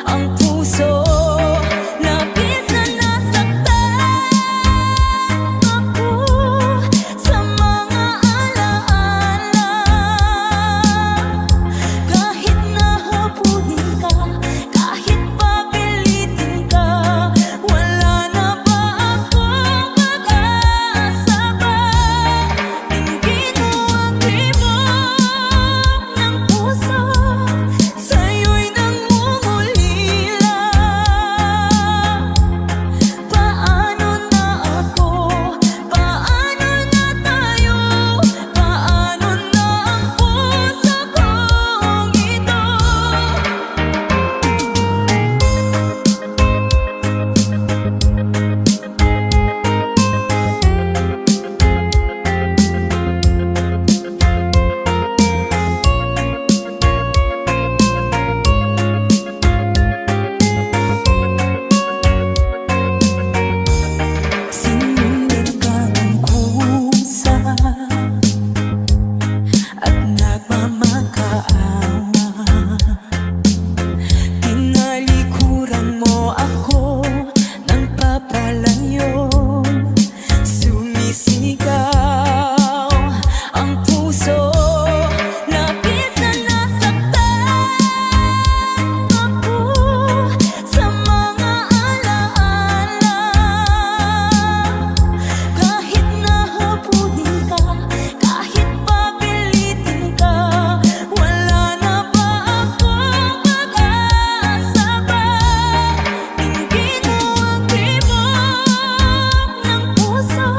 ang puso. Labis na nasaktan ako sa mga alaala. Kahit nahabulin ka, kahit papilitin ka, wala na ba akong pag-asa pa? Dinggin mo ang tibok ng puso, sa'yo'y nangungulila. Paano na ako? Paano na tayo? Paano na ang puso kong ito? Sinunod ka ng kusa at nagmamakaawa. Tinalikuran mo ako ng papalayo. Sumisigaw ang puso. Labis na nasaktan ako sa mga alaala. Kahit nahabulin ka, kahit papilitin ka, wala na ba akong pag-asa pa? Dinggin mo ang tibok ng puso,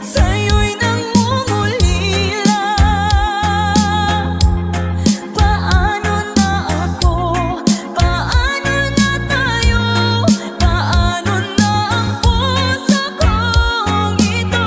sa'yo'y nangungulila. Paano na ako? Paano na tayo? Paano na ang puso kong ito?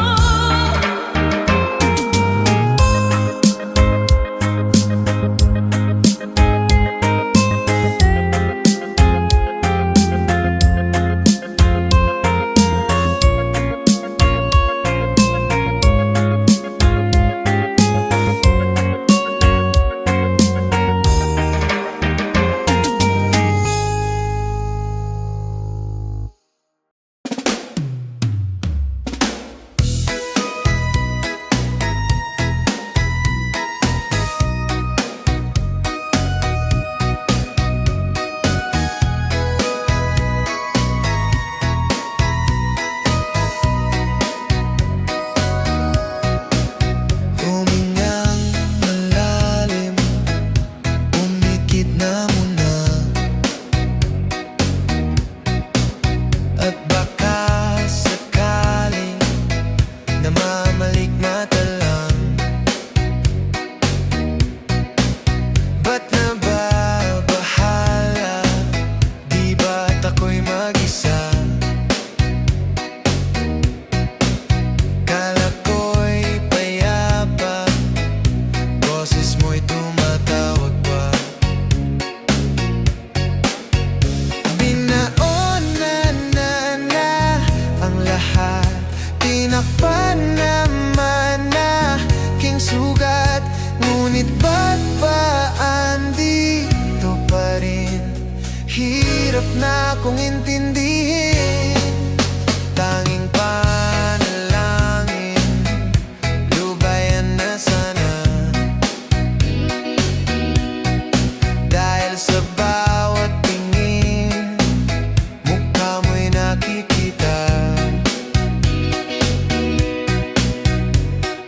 Humingang malalim, umikit na muna, at baka sakaling namamalikmata lang. Ba't nababahala? Di ba't ako'y mag-isa? Kala ko'y payapa, boses mo'y tumatawag pa. Binaonan na ang lahat, tinakpan naman na king sugat. Ngunit ba't ba andito pa rin? Hirap na akong intindihin. Tanging panalangin, lubayan na sana. Dahil sa bawat tingin, mukha mo'y nakikita.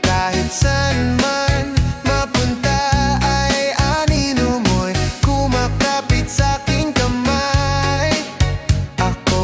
Kahit saan man mapunta ay anino mo'y kumakapit sa'king kamay. Ako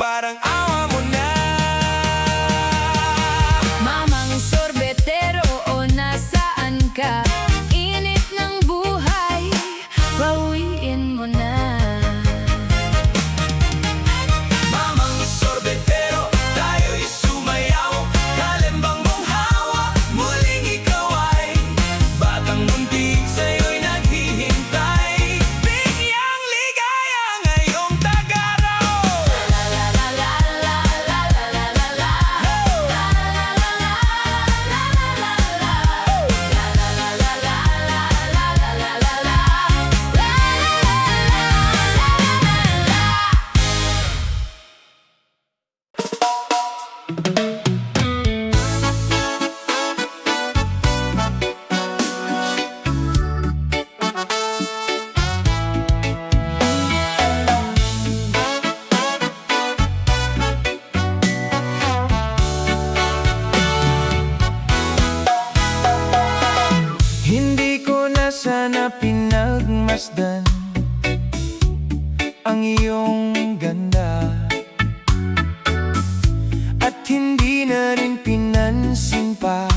parang awa mo na. Mamang sorbetero, o nasaan ka? Init ng buhay, bawiin mo na. Mamang sorbetero, tayo'y sumayaw. Kalimbang mong hawak, muling ikaw ay batang muntik, sa'yo'y naghihintay. Bigyang ligaya ngayong tagaraw. Hindi ko na sana pinagmasdan ang iyong ganda, at hindi na rin pinansin pa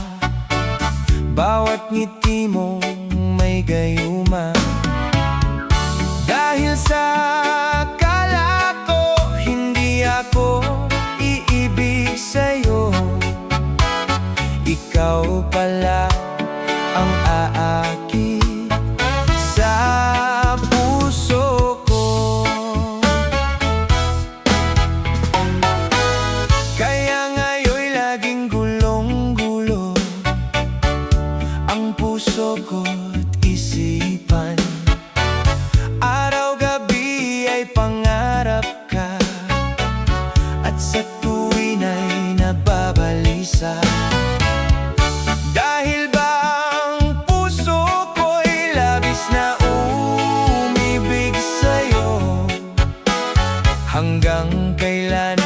bawat ngiti mong may gayuma. Dahil sa akala ko hindi ako iibig sa'yo, ikaw pala ang aakit sa puso ko. Kaya ngayon'y laging gulong-gulo ang puso ko't isipan. Araw-gabi ay pangarap ka, at sa tuwin ay nababalisa. Dahil ba ang puso ko'y labis na umibig sa'yo? Hanggang kailan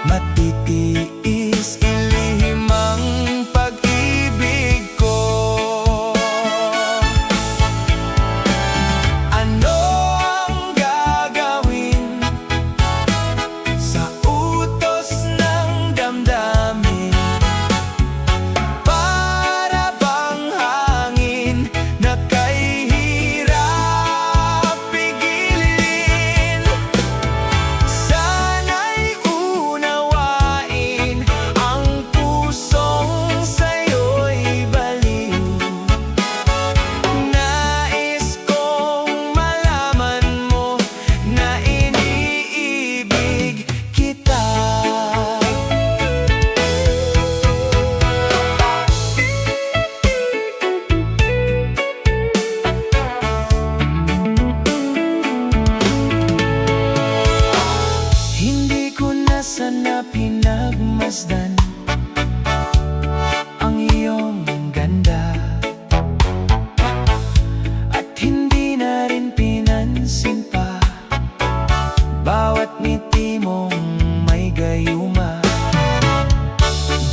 matitiis ilihim ang pag-ibig ko? Ano ang gagawin sa utos ng damdamin? Para bang hangin na kay hirap pigilin? Sana'y unawain ang pusong sa'yo'y baliw. Nais kong malaman mo na iniibig kita. Hindi ko na sana pinagmasdan ang iyong ganda, at hindi na rin pinansin pa bawat ngiti mong may gayuma.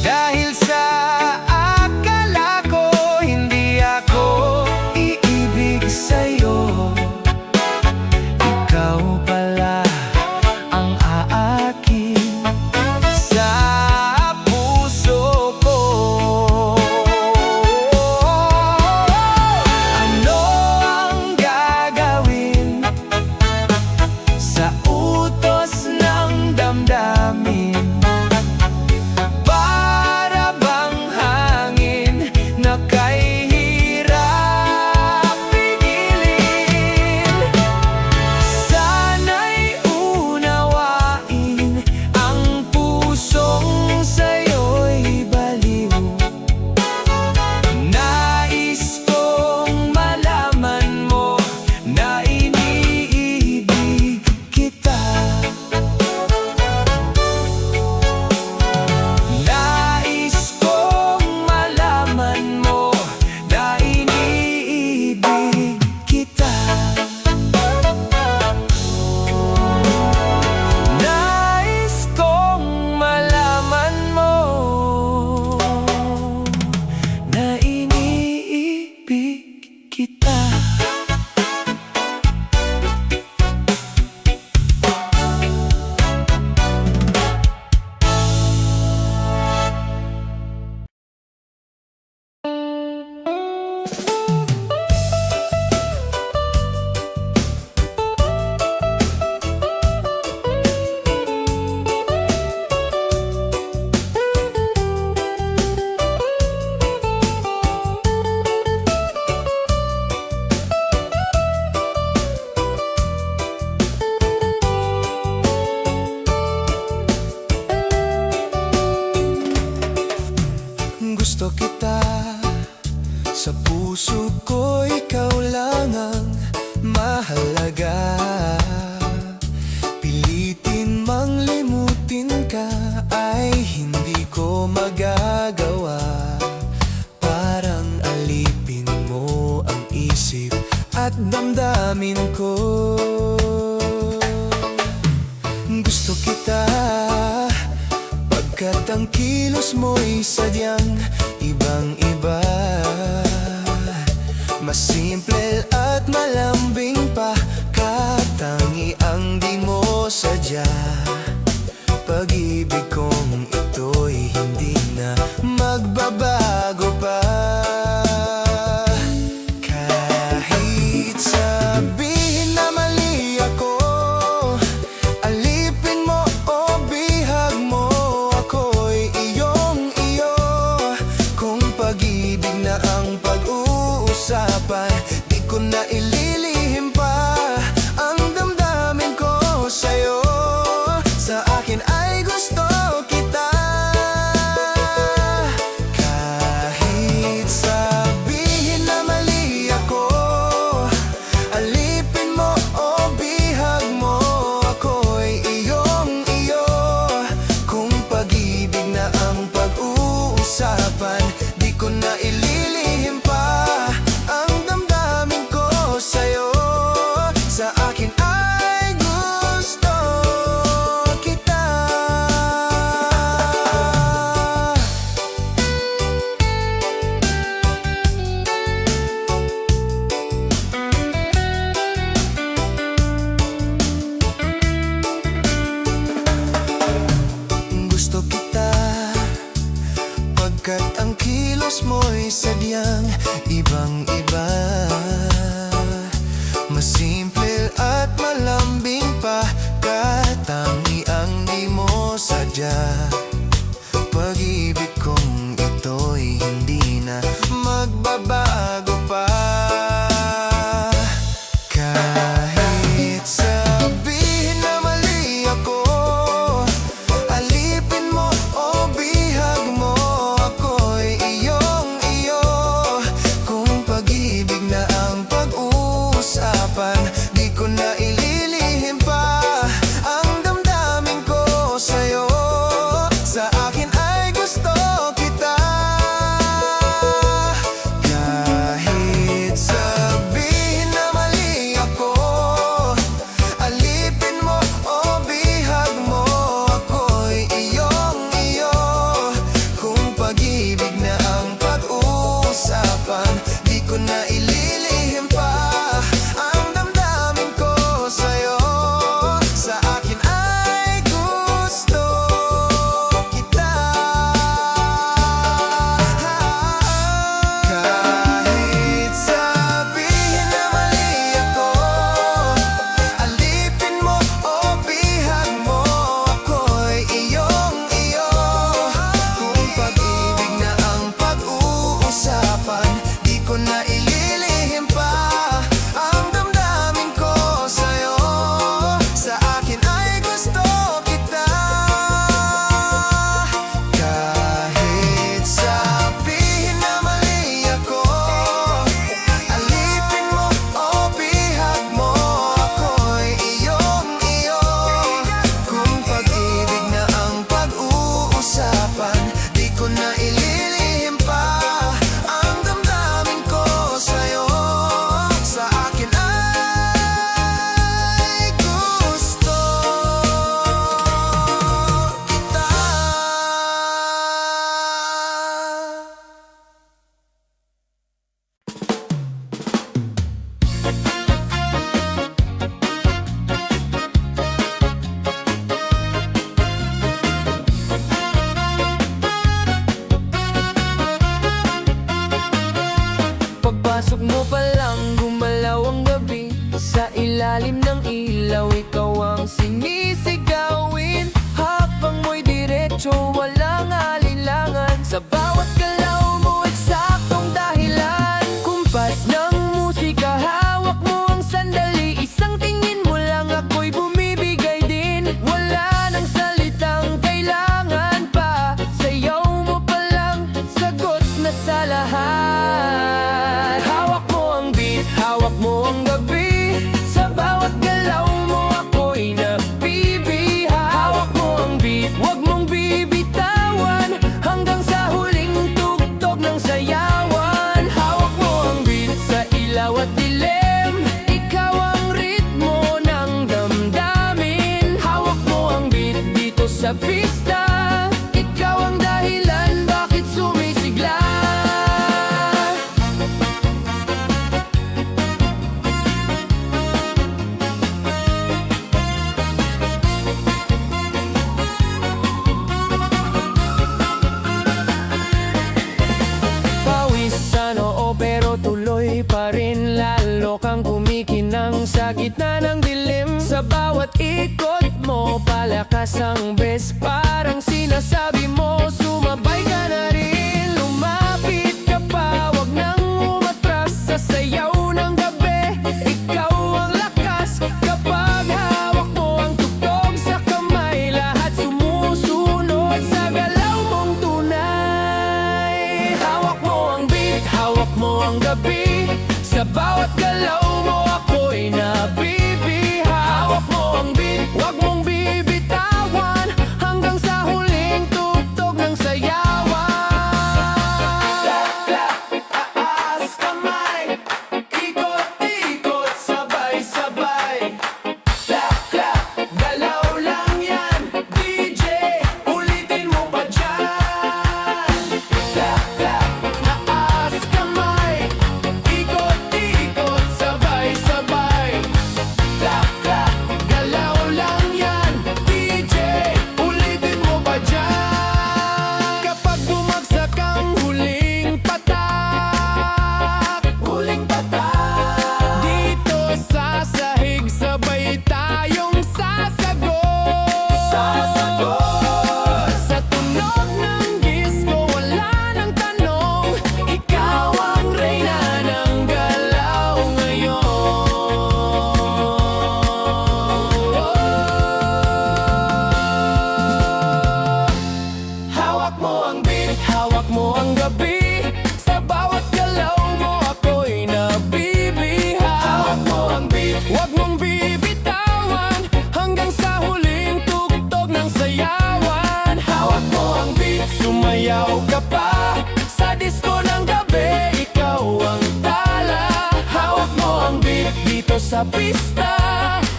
Dahil sa akala ko hindi ako iibig sa'yo, ikaw pala ang aakit sa Gusto kita, sa puso ko ikaw lang ang mahalaga. Pilitin mang limutin ka ay hindi ko magagawa. Parang alipin mo ang isip at damdamin ko. Gusto kita, pagkat ang kilos mo'y sadyang ibang-iba. Mas simple at malambing pa, katangi ang di mo sadya. Pag-ibig kong ito'y hindi na magbabago pa. Kahit sabihin na mali ako, alipin mo o bihag mo, ako'y iyong-iyo. Kung pag-ibig na ang pag-uusapan, di ko na ililihim pa ang damdamin ko sa'yo. Sa akin ay gusto kita. Kahit sabihin na mali ako, alipin mo o bihag mo, ako'y iyong-iyo. Kung pag-ibig na ang pag-uusapan, di ko na ililihim pa ang damdamin ko sa'yo. Sa akin ay gusto kita. Gusto kita, pagkat ang kilos mo'y sadyang ibang-iba. Mas simple at malambing pa, katangi ang di mo sadya. Pag-ibig kong ito'y hindi na magbabago pa. Kahit sabihin na mali ako, alipin mo o bihag mo, ako'y iyong-iyo. Kung pag-ibig sa pista, ikaw ang dahilan bakit sumisigla. Pawis sa noo pero tuloy pa rin, lalo kang kumikinang sa gitna ng dilim. Sa bawat ikot mo, palakas ang bes, parang sinasabi mo, sumabay ka na rin. Lumapit ka pa, wag nang umatras sa sayaw ng gabi. Ikaw ang lakas kapag hawak mo ang tugtog sa kamay. Lahat sumusunod sa galaw mong tunay. Hawak mo ang beat, hawak mo ang gabi. Sa bawat galaw mo ako'y nabibiha. Hawak mo ang beat, wag mong bibitawan, hanggang sa huling tugtog ng sayawan. Clap, clap, taas kamay, ikot-ikot, sabay-sabay. Clap, clap, galaw lang yan, DJ, ulitin mo pa dyan. Clap, clap, taas kamay, ikot-ikot, sabay-sabay. Clap, clap, galaw lang yan, DJ, ulitin mo pa dyan. Kapag bumagsak ang huling patak, dito sa sahig, sabay tayong sasagot. Sa tunog ng disco, wala nang tanong, ikaw ang reyna ng galaw ngayon. Hawak mo ang beat, hawak mo ang gabi. Sa bawat galaw mo ako'y nabibiha. Hawak mo ang beat, wag mong bibitawan, hanggang sa huling tugtog ng sayawan. Hawak mo ang beat, sumayaw ka pa sa disco ng gabi. Ikaw ang tala. Hawak mo ang beat, dito sa pista,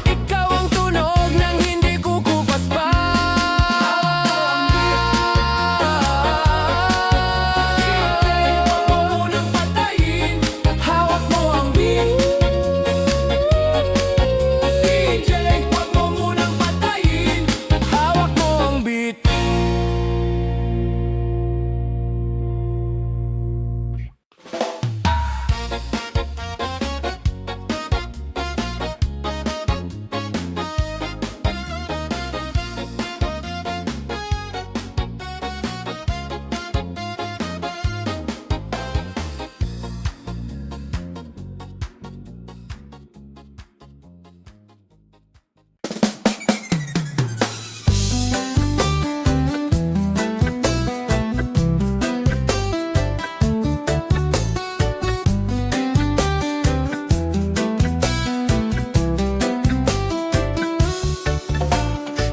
ikaw ang tunog ng hindi kukupas pa. Huwag mo munang patayin. Hawak mo ang beat, DJ, huwag mo munang patayin. Hawak mo ang beat.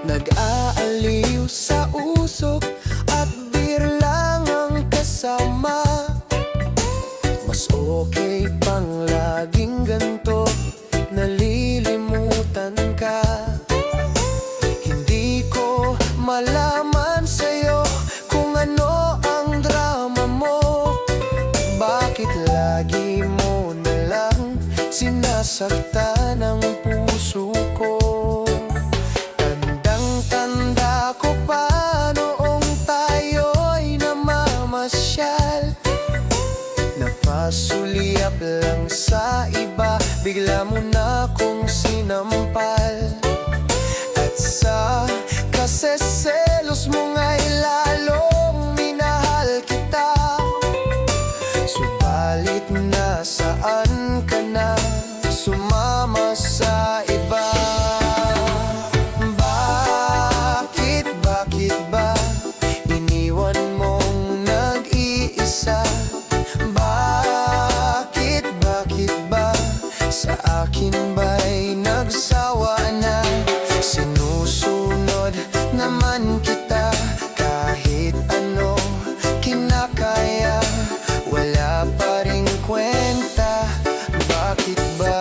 Nag-aaliw sa usok at beer lang ang kasama. Mas okay pang laging ganto, nalilimutan ka. Hindi ko malaman sa'yo kung ano ang drama mo. Bakit lagi mo na lang sinasaktan ang puso ko? Tandang-tanda ko pa noong tayo'y namamasyal. Napasulyap lang sa iba, bigla mo na kong sinampal. At sa kaseselos mo nga'y lalong minahal kita. Subalit nasaan ka na, sumama sa iba? Bakit ba iniwan mong nag-iisa? Bakit ba sa akin ba'y nagsawa na? Sinusunod naman kita kahit ano kinakaya, wala pa ring kwenta. Bakit ba?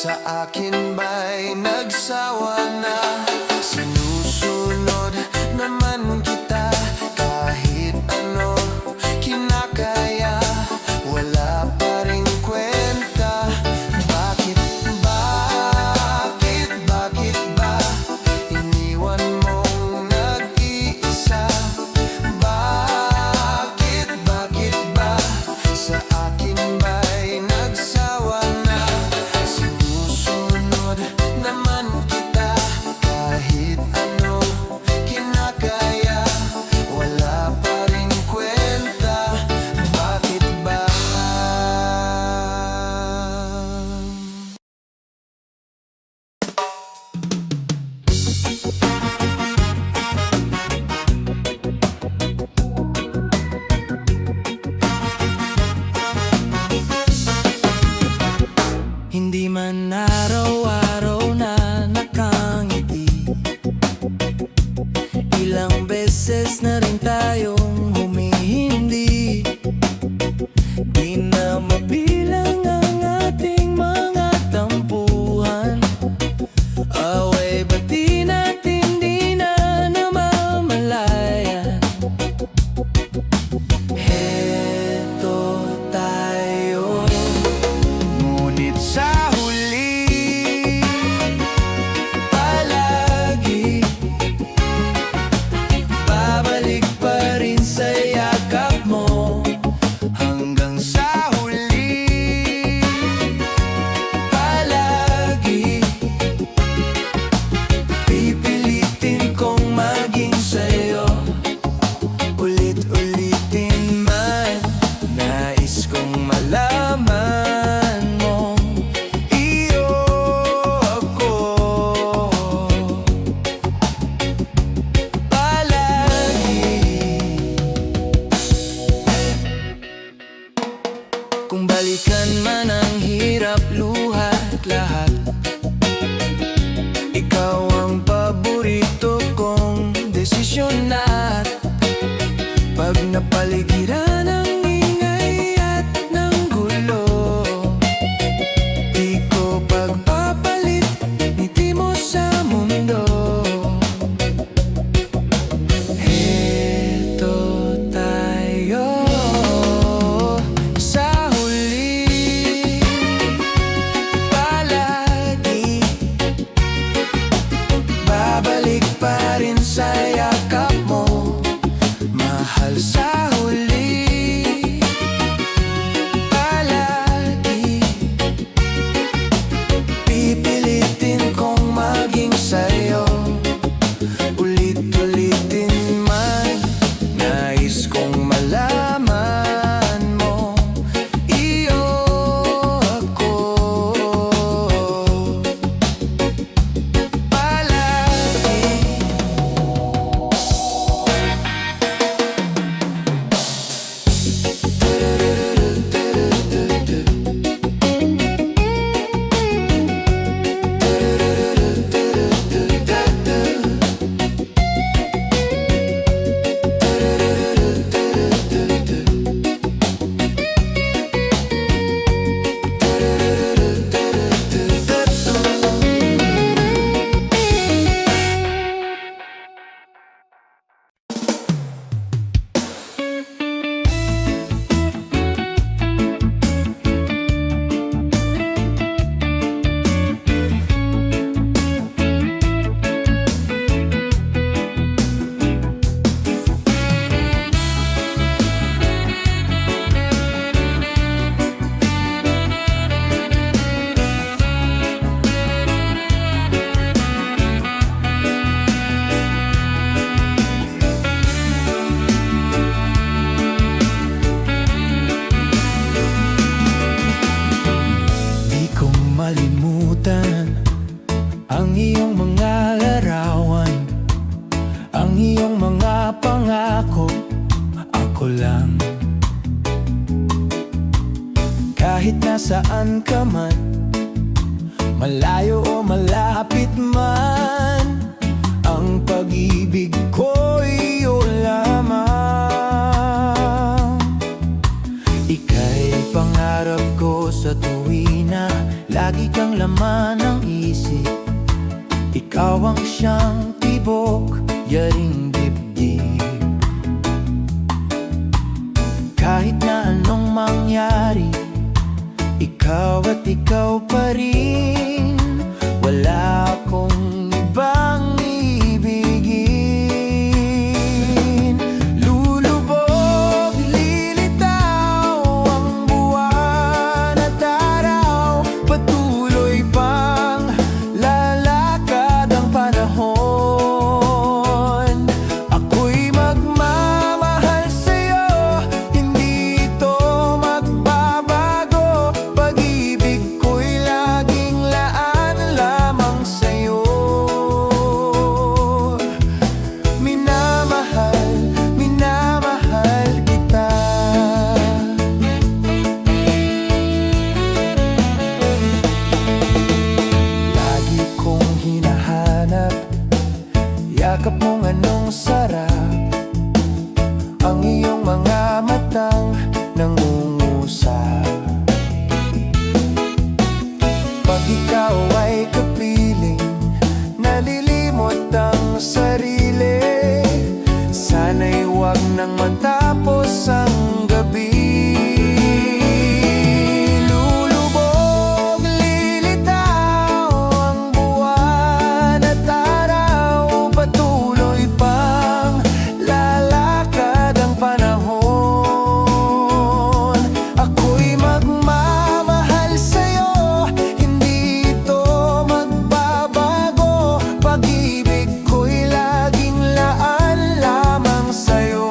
Sa akin ba'y nagsawa na? Sinusunod naman kita kahit ano kinakaya, wala pa ring kwenta. Bakit ba iniwan mong nag-iisa? Bakit ba sa akin ba'y nagsawa na? Sinusunod naman kita kahit ano kinakaya, wala pa ring kwenta. Bakit ba? Hindi man araw-araw na nakangiti, ilang beses na rin tayong humihindi. Di na mabilang ang ating mga tampuhan, away bati natin di na namamalayan. Heto tayo, Ngunit sa huli, palagi babalik pa rin sa yakap mo. hanggang sa huli, Palagi pipilitin kong maging sa'yo. Ulit-ulitin man, nais kong malaman mo iyo ako. Palagi kung balikan man ang hirap, luha at lahat, ikaw ang paborito kong desisyon. At pag napaligiran ng ingay at ng gulo, di ko pagpapalit ngiti mo sa mundo. Heto tayo sa huli, palagi babalik pa rin sa yakap mo. Mahal sa huli, palagi pipilitin kong maging sa'yo. Ulit-ulitin man, nais kong malaman mo iyo ako. Palagi kalimutan ang iyong mga larawan, ang iyong mga pangako. Ako lang, kahit nasaan ka man, malayo o malapit man, ang pag-ibig ko iyo lamang. Ika'y pangarap ko sa tuwina, lagi kang laman ng isip. Ikaw ang siyang tibok, yaring dibdib. Kahit na anong mangyari, ikaw at ikaw pa rin. Wala akong ibang ibigin. Lulubog, lilitaw ang buwan at araw. Patuloy pang lalakad ang panahon. Ako'y magmamahal sa'yo, hindi ito magbabago. Pag-ibig ko'y laging laan lamang sa'yo. Minamahal, minamahal kita. Lagi kong hinahanap yakap mong anong sarap. Ang iyong mga matang nangungusap. Pag ikaw ay kapiling, nalilimot ang sarili. Sana'y huwag nang matapos ang gabi. Lulubog, lilitaw ang buwan at araw. Patuloy pang lalakad ang panahon. Ako'y magmamahal sa'yo, hindi ito magbabago. Pag-ibig ko'y laging laan lamang sa'yo.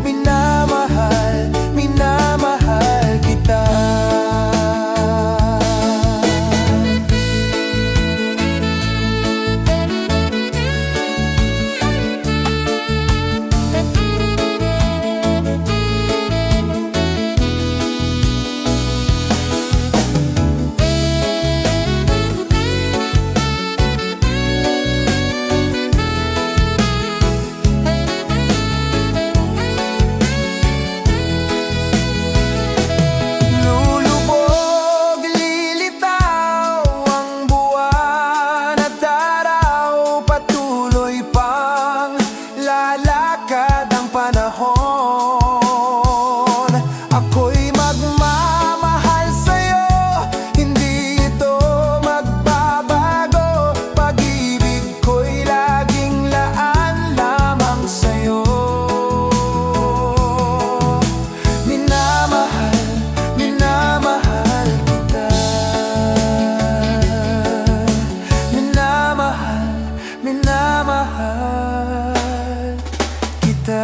Minamahal, minamahal kita. Lulubog, lilitaw ang buwan at araw. Patuloy pang lalakad ang panahon. Ako'y magmamahal sa'yo, hindi ito magbabago. Pag-ibig ko'y laging laan lamang sa'yo. Minamahal, minamahal kita. Minamahal, minamahal kita.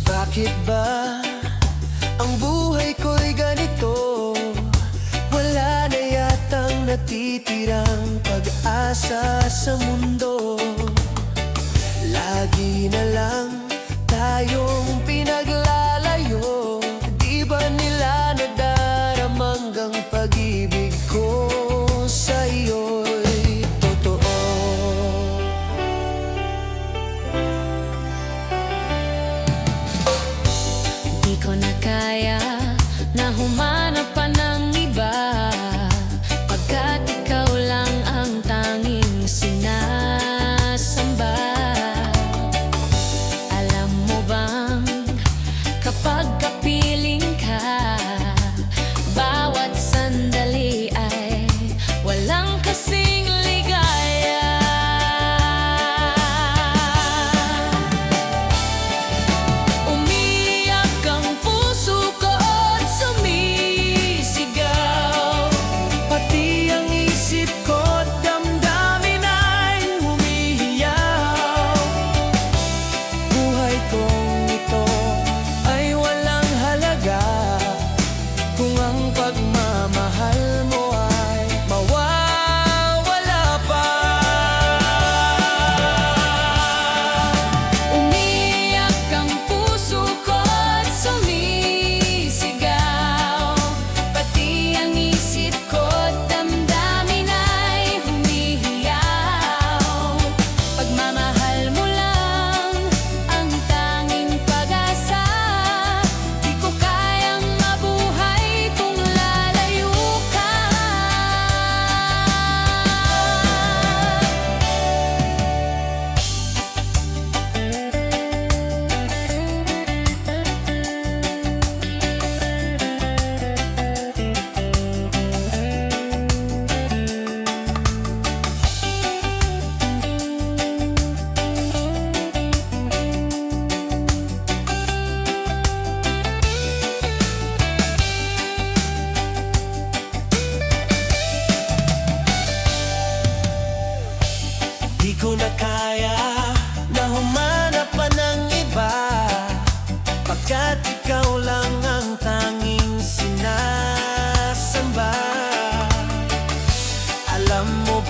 Bakit ba ang buhay ko'y ganito? Wala na yatang natitirang pag-asa sa mundo. Lagi na lang tayong pinaglalayo. Di ba nila nadaramang ang pag-ibig ko sa iyo'y totoo? Di ko na kaya na humanap pa ng iba, pagkat ikaw lang ang tanging sinasamba. Alam mo bang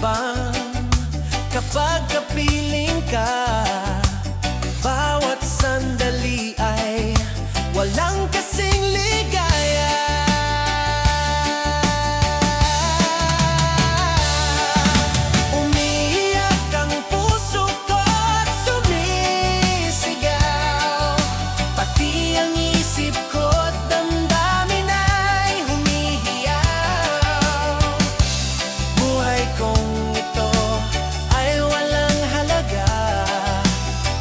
bang kapag kapiling ka? Bawat sandali ay walang kasing ligaya. Umiiyak ang puso ko at sumisigaw, pati ang isip ko't damdamin ay humihiyaw. Buhay kong ito ay walang halaga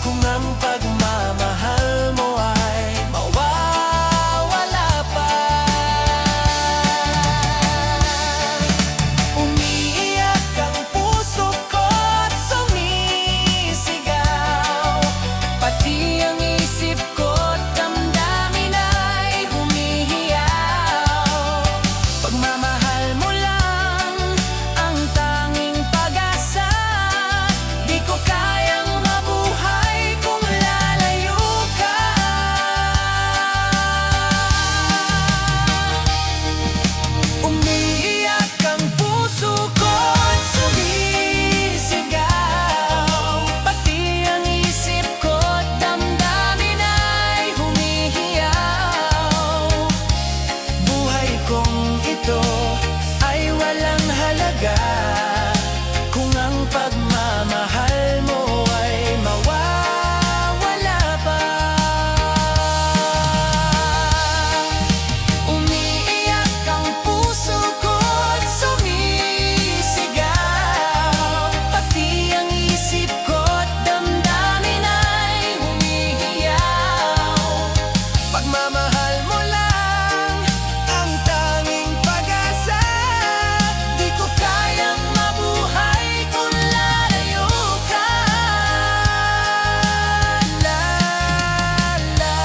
kung ang pagmamahal mo ay mawawala pa. Umiiyak ang puso ko at sumisigaw, pati ang isip ko't damdamin ay humihiyaw. Pagmamahal mo lang ang tanging pag-asa, di ko kayang mabuhay kung lalayo ka. Umiiyak ang puso ko at sumisigaw, pati ang isip ko't damdamin ay humihiyaw. Buhay kong ito ay walang halaga kung ang pagmamahal mo ay mawawala pa. Umiiyak ang puso ko at sumisigaw, pati ang isip ko't damdamin ay humihiyaw. Pagmamahal mo lang ang tanging pag-asa, di ko kayang mabuhay kung lalayo ka. La la la.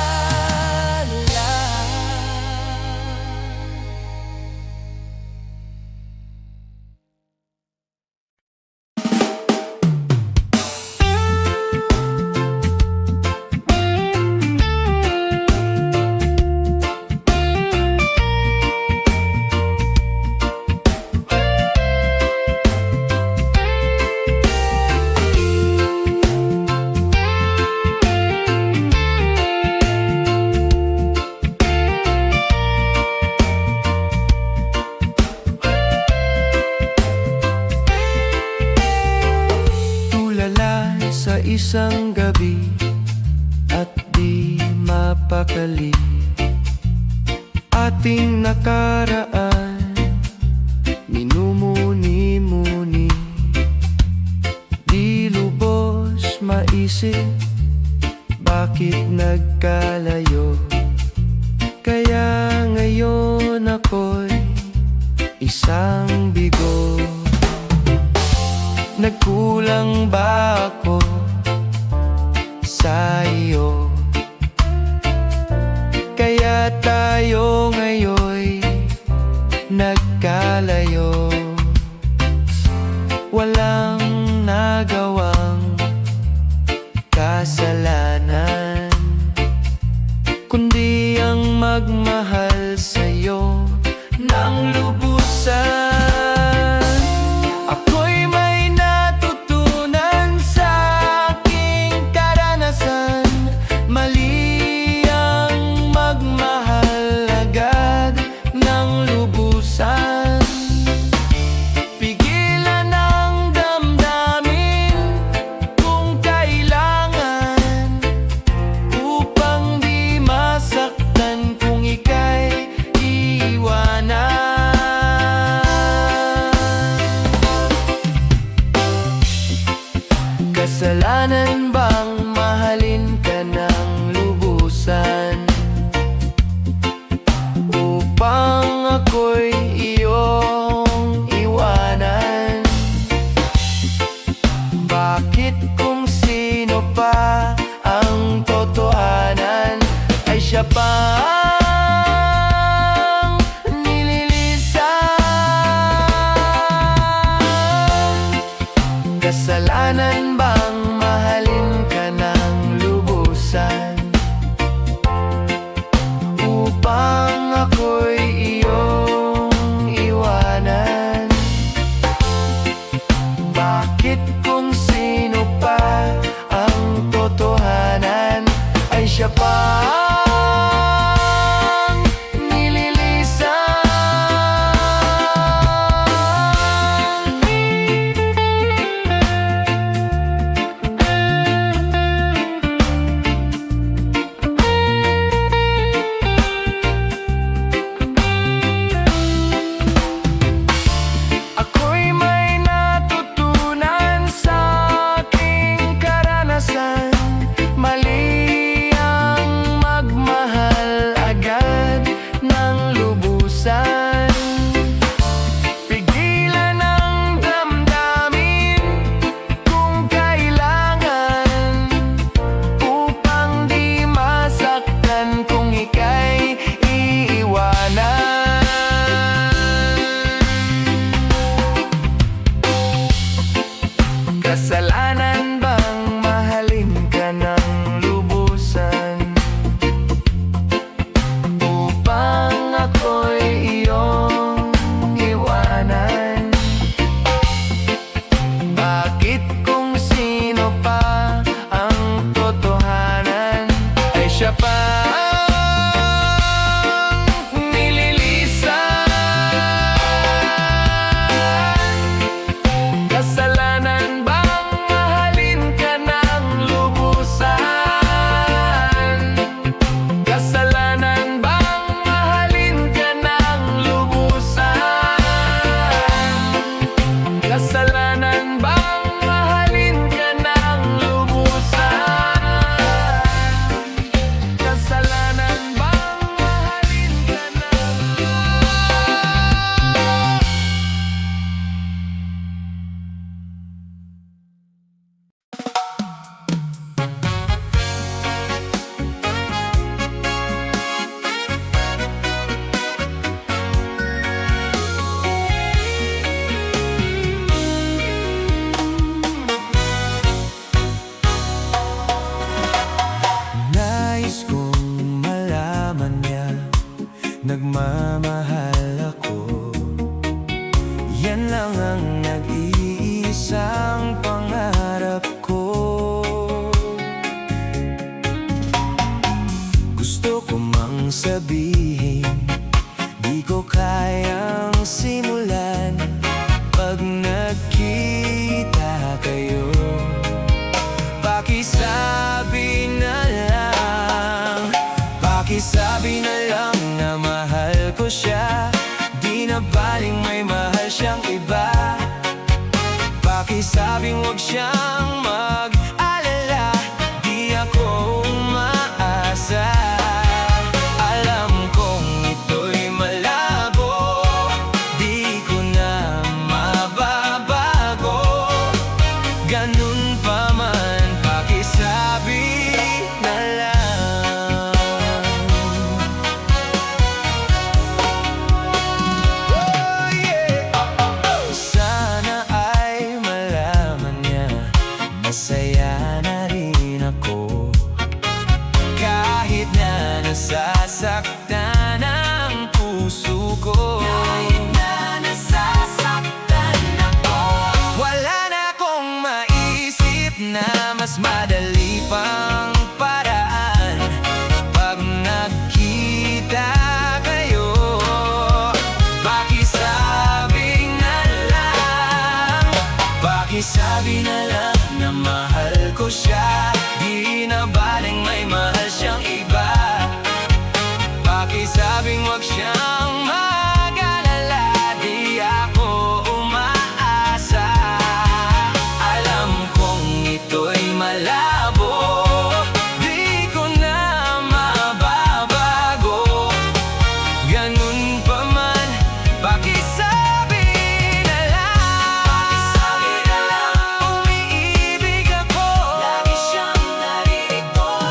Tulala sa isang gabi at di mapakali, ating nakaraan minumuni-muni, di lubos maisip bakit nagkalayo. Kaya ngayon ako'y isang bigo. Nagkulang ba ako sa iyo? Kaya tayo ngayon'y nagkalayo. Walang nagawang kasalanan, kundi ang magmahal sa'yo ng lubusan. Ako'y may natutunan sa aking karanasan, mali ang magmahal agad ng lubusan. Pigilan ang damdamin kung kailangan, upang di masaktan kung ika'y iwanan. Kasalanan bang mahalin ka ng lubusan, upang ako'y iyong iwanan? Bakit kung sino pa ang totohanan ay siya pa ang nililisan? Kasalanan bang mahalin ka ng lubusan, upang ako'y iyong iwanan? yan lang ang nag-iisang pangarap ko. Gusto ko mang sabihin, di ko kayang simulan pag nagkita kayo. Pakisabi na lang, pakisabi na lang na mahal ko siya. Di na baling may mahal siyang iba. Pakisabing huwag siyang mag-alala, di ako umaasa. Alam kong ito'y malabo, di ko na mababago. Ganun pa man, pakisabi na lang. Oh, yeah. Sana ay malaman niya, masaya na rin ako. Kahit na nasasaktan ang puso ko, kahit na nasasaktan ako, wala na akong maisip na mas madali pang paraan pag nagkita kayo. Pakisabi na lang, pakisabi na lang na mahal ko siya. Di na baling may mahal siyang iba. Pakisabing huwag siyang mag-alala, di ako umaasa. Alam kong ito'y malabo, di ko na mababago. Ganun pa man, pakisabi na lang. Pakisabi na lang, umiibig ako. Lagi siyang narito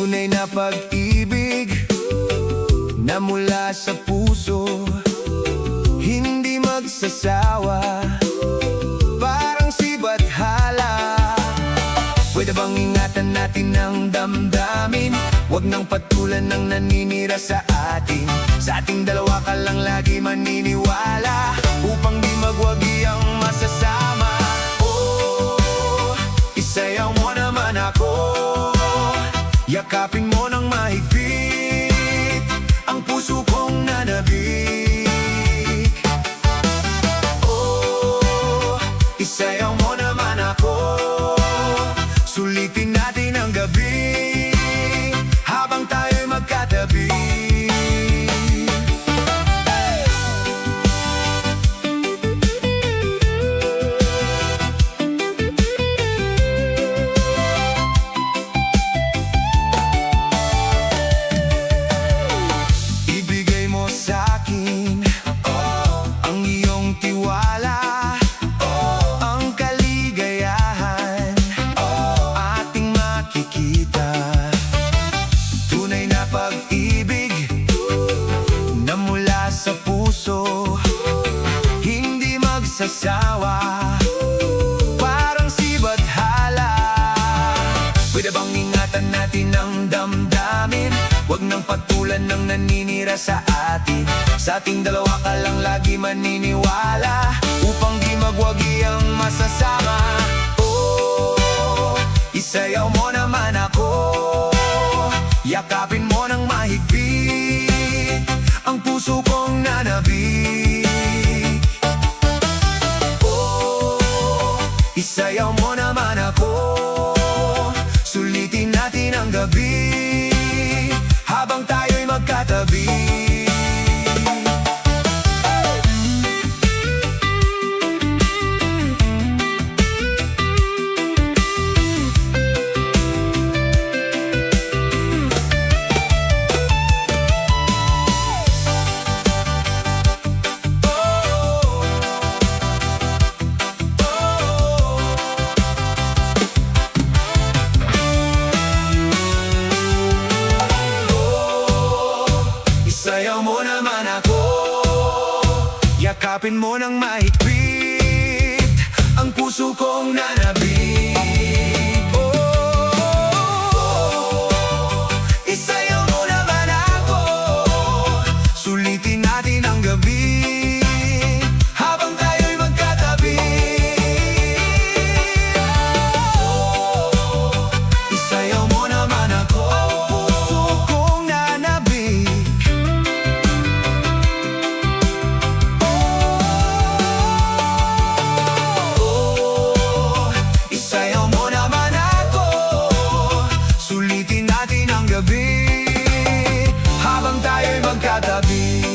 Tunay na pag-ibig na mula sa puso, hindi magsasawa, parang sibat hala. Pwede bang ingatan natin ang damdamin? Huwag nang patulan ng naninira sa atin. Sa ating dalawa ka lang lagi maniniwala, upang di magwagi ang masasama. Oh, isayaw mo naman ako, yakapin mo ng mahigpit ang puso kong nanabik. Oh, isayaw mo naman ako, sulitin natin ang gabi habang tayo'y magkatabi. Ibigay mo sa'kin ang iyong tiwala, ang kaligayahan ating makikita. Tunay na pag-ibig na mula sa puso, hindi magsasawa, parang sibat hala. Pwede bang ingatan natin ang damdamin? Huwag nang patulan ng naninira sa atin. Sa ating dalawa ka lang lagi maniniwala, upang di magwagi ang masasama. Oh, isayaw mo naman ako, yakapin mo ng mahigpit ang puso kong nanabik. Oh, isayaw mo naman ako, sulitin natin ang gabi habang tayo'y magkatabi. Isayaw mo naman ako, yakapin mo ng mahigpit ang puso kong nanabik. Oh, isayaw mo naman ako, sulitin natin ang gabi habang tayo'y magkatabi. Oh, isayaw mo naman ako, ang puso kong nanabik. Isayaw mo naman ako, sulitin natin ang gabi habang tayo'y magkatabi.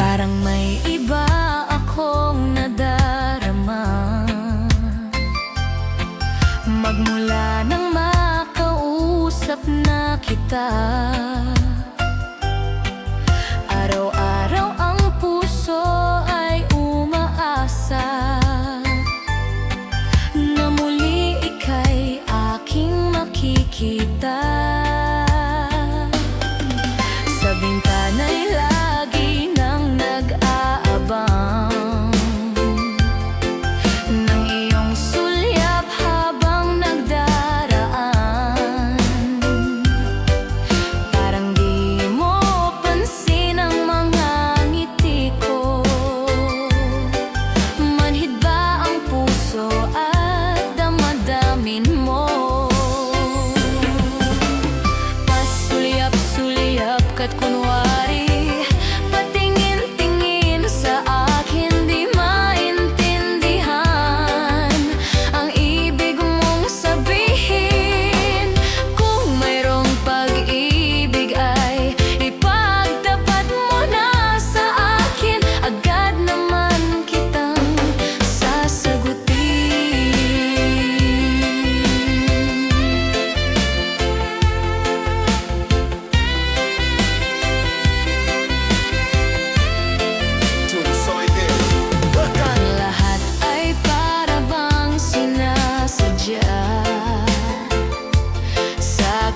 Parang may iba akong nadarama, magmula nang makausap na kita. Araw-araw ang puso ay umaasa na muli ika'y aking makikita. Sa bintana'y lagi nang nag-aabang ng iyong sulyap habang nagdaraan. Parang di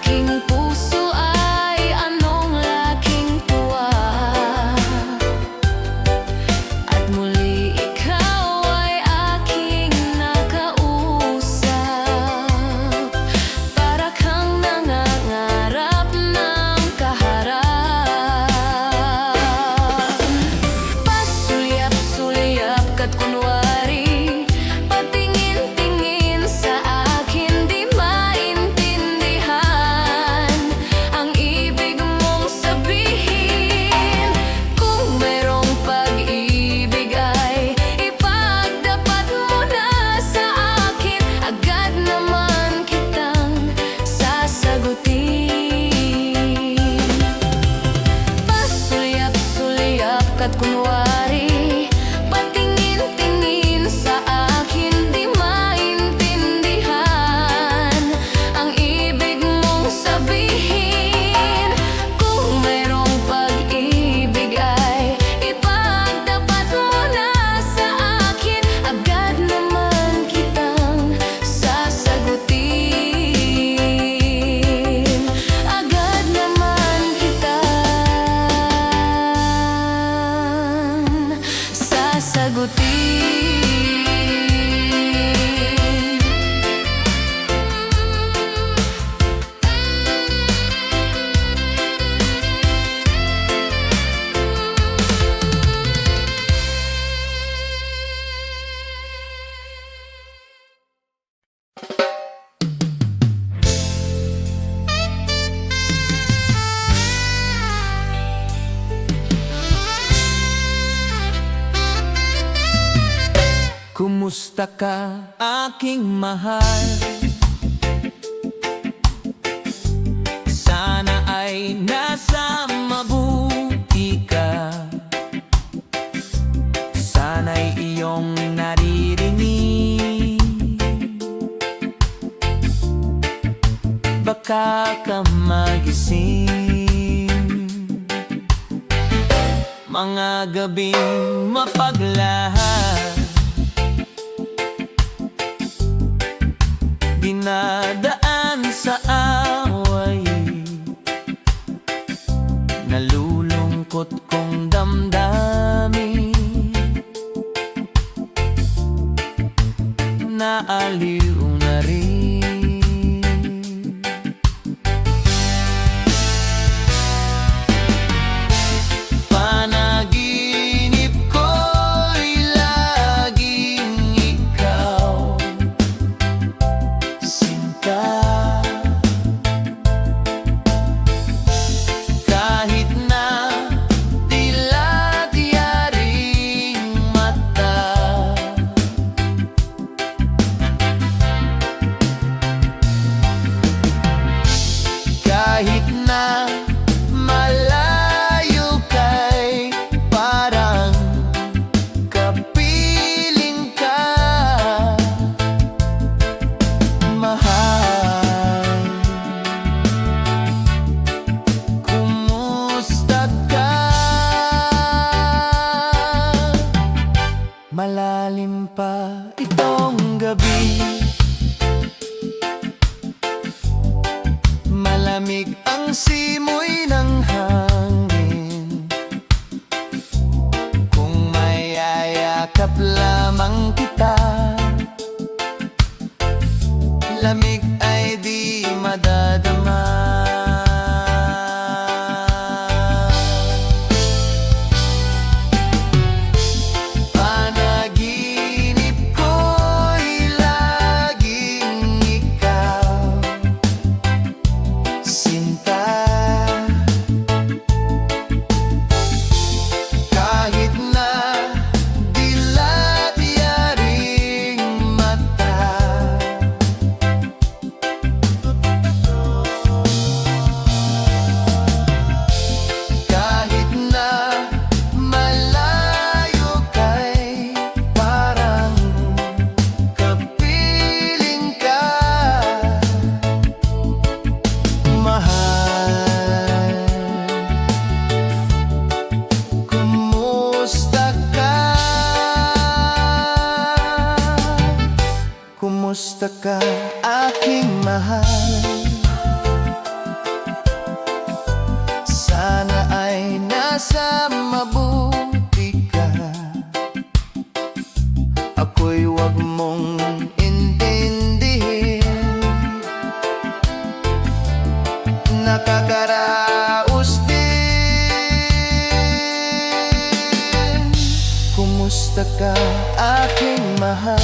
aking puso ay anong laking tuwa. At muli ikaw ay aking nakausap. Para kang nangangarap ng kaharap. Pasulyap-sulyap ka't kunwari, patingin-tingin sa akin, di maintindihan ang ibig mong sabihin. Kung mayroong pag-ibig ay ipagdapat mo na sa akin, agad naman kitang sasagutin. Pasulyap-sulyap ka't kunwari, patingin-tingin sa akin, di maintindihan ang ibig mong sabihin. Kung mayroong pag-ibig ay ipagdapat mo na sa akin, agad naman kitang sasagutin. Agad naman kitang sasagutin. Kumusta ka, aking mahal? Sana ay nasa mabuti ka. Sana'y iyong naririnig. Baka ka magising mga gabing mapaglahat, dinadaan sa away, nalulungkot kong damdamin, naaliw na rin. Panaginip ko'y laging ikaw, kahit na dilat yaring mata. Kahit na malayo kay parang kapiling ka, mahal. Kumusta ka? Malalim pa itong gabi, malamig ang simoy ng hangin. Kung mayayakap lamang kita, lamig ay di madadama. Panaginip ko'y laging ikaw, sinta. ka, aking mahal.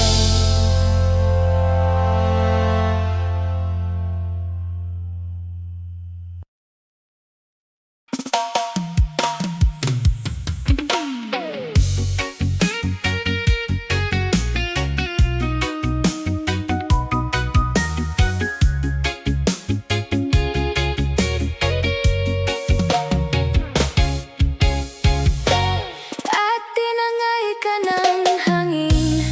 At tinangay ka ng hangin,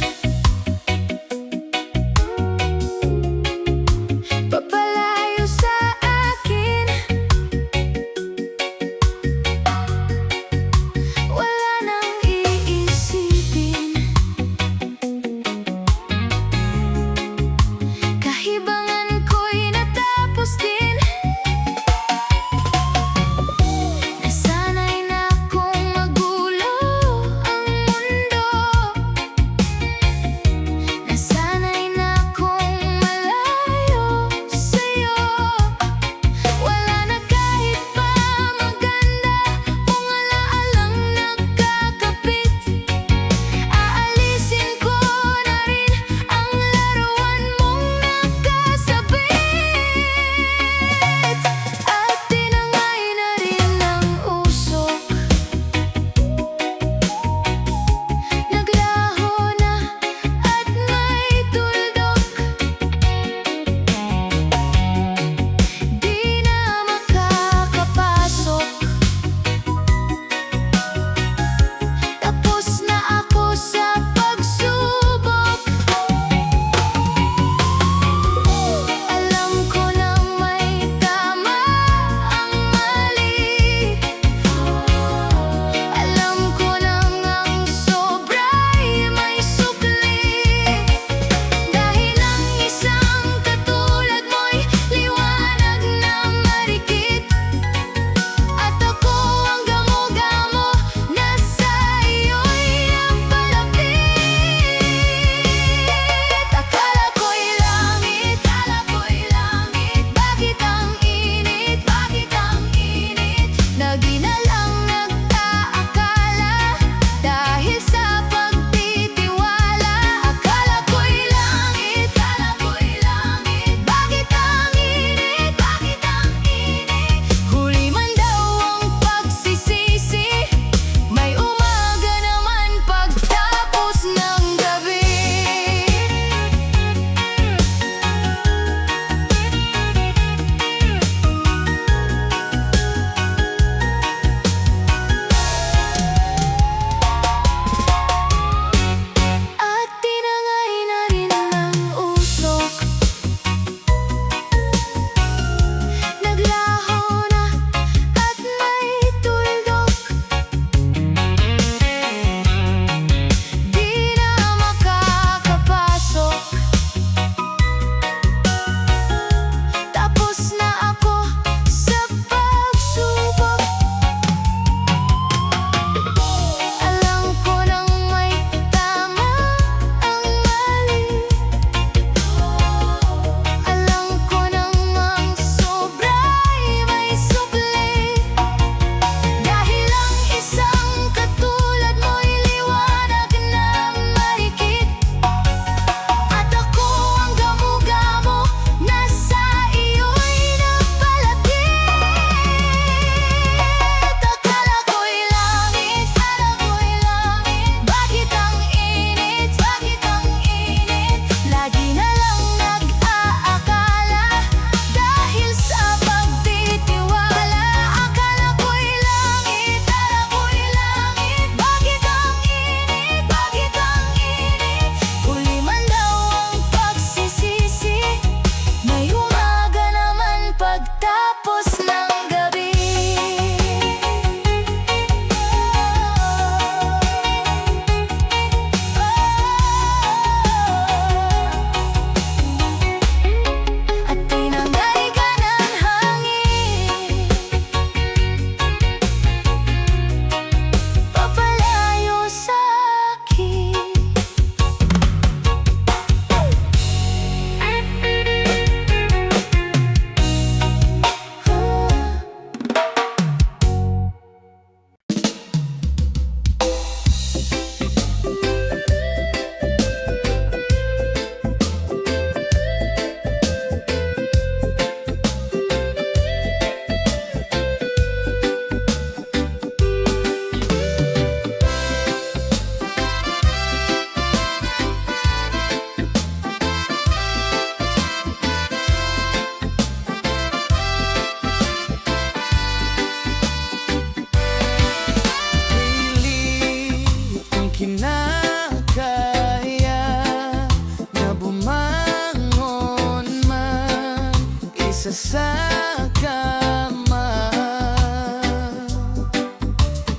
isa sa kama.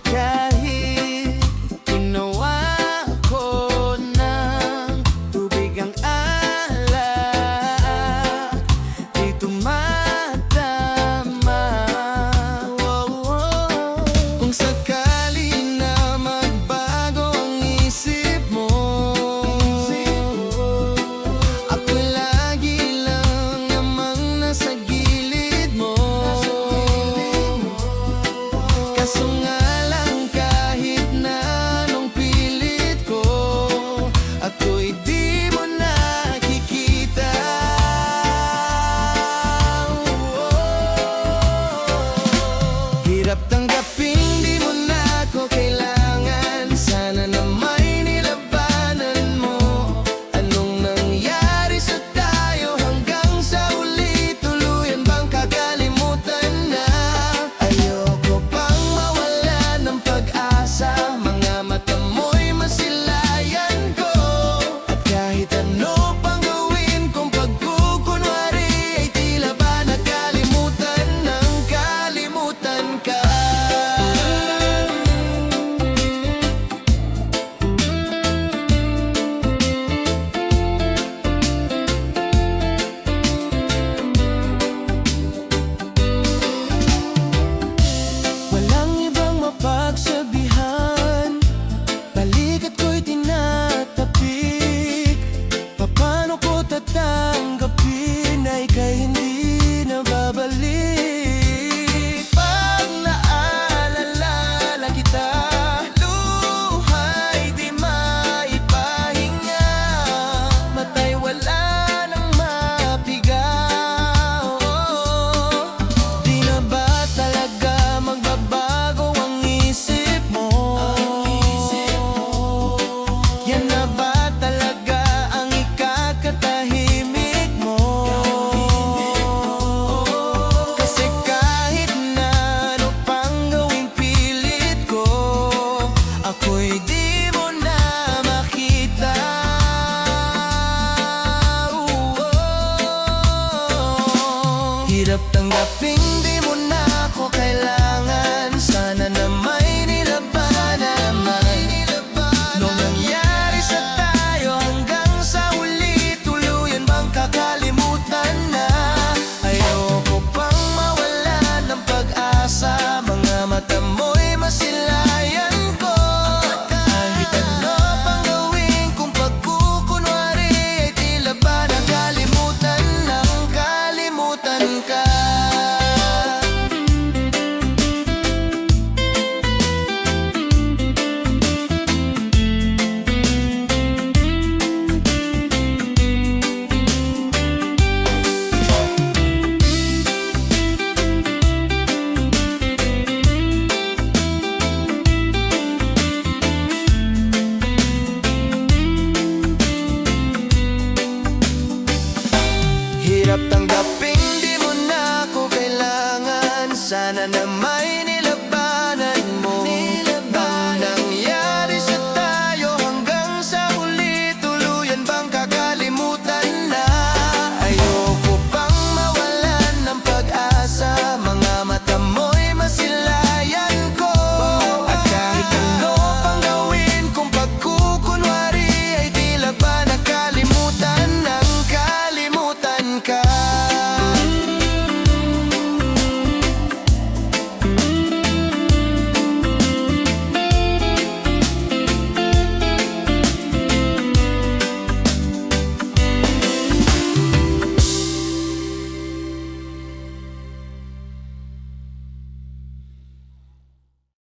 Kahit ginawa ko ng tubig ang alak, di tumatama. Kung sakali na magbago ang isip mo, ako'y lagi lang namang nasa gilid mo. Kaso nga lang kahit na anong pilit ko, ako'y di mo nakikita. Hirap tanggapin di mo na ako kailangan. Sana na may nilabanan mo. Anong nangyari sa tayo hanggang sa uli? Tuluyan bang kakalimutan na? Ayoko pang mawala ng pag-asa. Mga mata mo'y masilayan ko. At kahit ano pang gawin kong pagkukunwari, ay tila ba nakalimutan ng kalimutan ka. Walang ibang mapagsabihan, balikat ko'y tinatapik. Paano ko tatanggapin na ika'y hindi na babalik? Pag naalala kita, luha'y di maipahinga. Mata'y wala nang mapiga. Di na ba talaga magbabago ang isip mo? Yan na ba talaga ang ikakatahimik mo? Kasi kahit na ano pang gawing pilit ko, ako'y di mo na makita. Hirap tanggapin di mo na ako kailangan. Sana na may nilabanan. Nung nangyari sa tayo hanggang sa uli, tuluyan bang kakalimutan na? Ayoko pang mawala ng pag-asa. Mga mata mo'y masilayan ko. Kahit ano pang gawin kung pagkukunwari, ay tila ba nakalimutan ng kalimutan ka. Hirap tanggapin di mo na ako kailangan. Sana na may